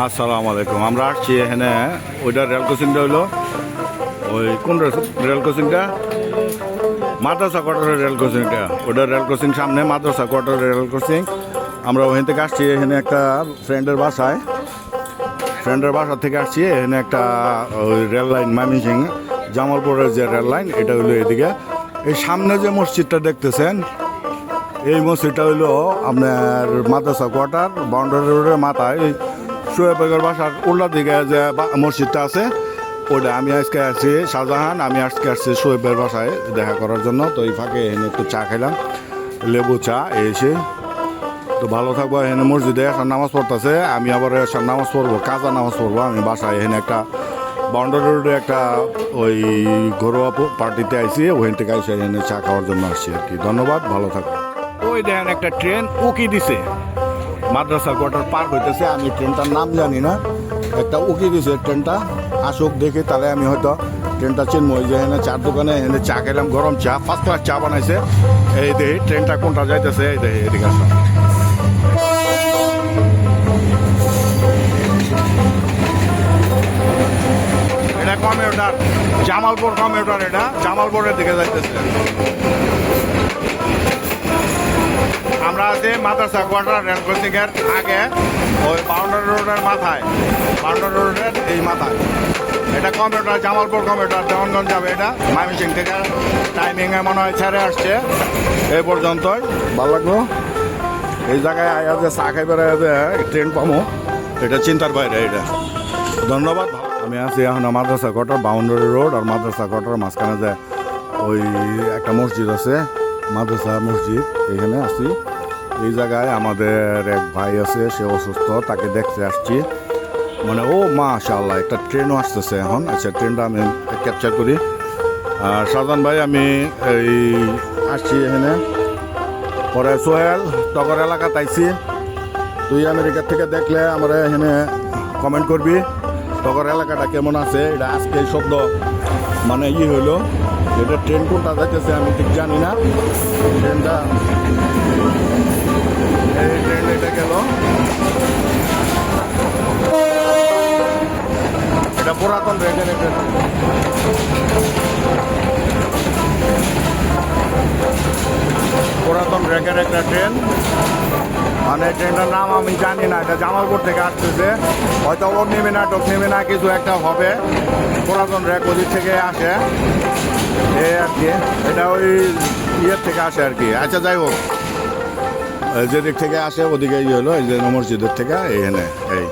আসসালামু আলাইকুম। আমরা আসছি এখানে, ওইটা রেল ক্রসিংটা হইলো ওই কোন রেল ক্রসিংটা, মাদ্রাসা কোয়ার্টারের রেল ক্রসিংটা, ওইটা রেল ক্রসিং সামনে মাদ্রাসা কোয়ার্টারের রেল ক্রসিং। আমরা ওখান থেকে আসছি এখানে একটা ফ্রেন্ডের বাসা থেকে আসছি এখানে একটা ওই রেল লাইন ময়মনসিংহ জামালপুরের যে রেল লাইন, এটা হইলো এদিকে। এই সামনে যে মসজিদটা দেখতেছেন, এই মসজিদটা হইলো আপনার মাদ্রাসা কোয়ার্টার বাউন্ডারি রোডের মাথায় শোয়েবের বাসার উল্টা দিকে যে মসজিদটা আছে, ওটা আমি আজকে আসছি শাহজাহান, আমি আজকে আসছি শোয়েবের বাসায় দেখা করার জন্য। তো এই ফাঁকে এখানে একটু চা খাইলাম, লেবু চা এসে। তো ভালো থাকবো। এখানে মসজিদে এসার নামাজ পড়তেছে, আমি আবার এসার নামাজ পড়বো, কাজা নামাজ পড়বো আমি বাসায়। এখানে একটা বাউন্ডারি রোডে একটা ওই ঘরোয়া পার্টিতে আইসি, ওখান থেকে আইসে এখানে চা খাওয়ার জন্য আসছি আর কি। ধন্যবাদ, ভালো থাকবো। ওই দেখেন একটা ট্রেন উকি দিছে, মাদ্রাসা কোয়ার্টার পার হইতেছে। আমি ট্রেনটার নাম জানি না, একটা উকি দিছে ট্রেনটা, আসুক দেখি তাহলে আমি হয়তো ট্রেনটা চিনবো। ওই যে এখানে চার দোকানে এখানে চা খেলাম, গরম চা, ফার্স্ট ক্লাস চা বানাইছে। এই দেখি ট্রেনটা কোনটা যাইতেছে, এই দেখি এদিকে আসলাম। এটা কমিউটার, জামালপুর কমিউটার, এটা জামালপুরের দিকে যাইতেছে। আমরা আছি মাদ্রাসা কোয়ার্টার রেল ক্রসিং এর আগে, ওই বাউন্ডারি রোডের মাথায়, বাউন্ডারি রোডের এই মাথায়। এটা কমিউটার, জামালপুর কমিউটার, দেওয়ানগঞ্জ যাবে। এটা ময়মনসিংহ থেকে টাইমিংয়ে মনে হয় ছেড়ে আসছে। এই পর্যন্তই। ভালো লাগলো এই জায়গায় আয়া যে চা খাই বেড়ায় যে ট্রেন পামো, এটা চিন্তার বাইরে। এটা ধন্যবাদ। আমি আছি এখন মাদ্রাসা কোয়ার্টার বাউন্ডারি রোড আর মাদ্রাসা কোয়ার্টার মাঝখানে যে ওই একটা মসজিদ আছে, মাদ্রাসা মসজিদ, এখানে আছি। এই জায়গায় আমাদের এক ভাই আছে, সে অসুস্থ, তাকে দেখতে আসছি। মানে ও মাশাআল্লাহ, একটা ট্রেনও আসতেছে এখন। আচ্ছা, ট্রেনটা আমি ক্যাপচার করি। আর শাহজাহান ভাই, আমি এই আসছি এখানে, পরে সোহেল টগর এলাকা তাইছি। তুই আমেরিকার থেকে দেখলে আমরা এখানে কমেন্ট করবি টগর এলাকাটা কেমন আছে। এটা আজকে শব্দ মানে হইলো, এটা ট্রেন কোনটা যাইতেছে আমি ঠিক জানি না। ট্রেনটা এই ট্রেন এটা গেল, এটা পুরাতন রেলের একটা পুরাতন রেকের একটা ট্রেন। মানে ট্রেনটার নাম আমি জানি না, এটা জামালপুর থেকে আসতেছে, হয়তো অগ্নিমিনা কিছু একটা হবে। পুরাতন রেক ওদিক থেকে আসে এই আর কি, এটা ওই ইয়ের থেকে আসে আর কি। আচ্ছা, যাই হোক, যেদিক থেকে আসে ওদিকে হলো এই যে মসজিদের থেকে এখানে এই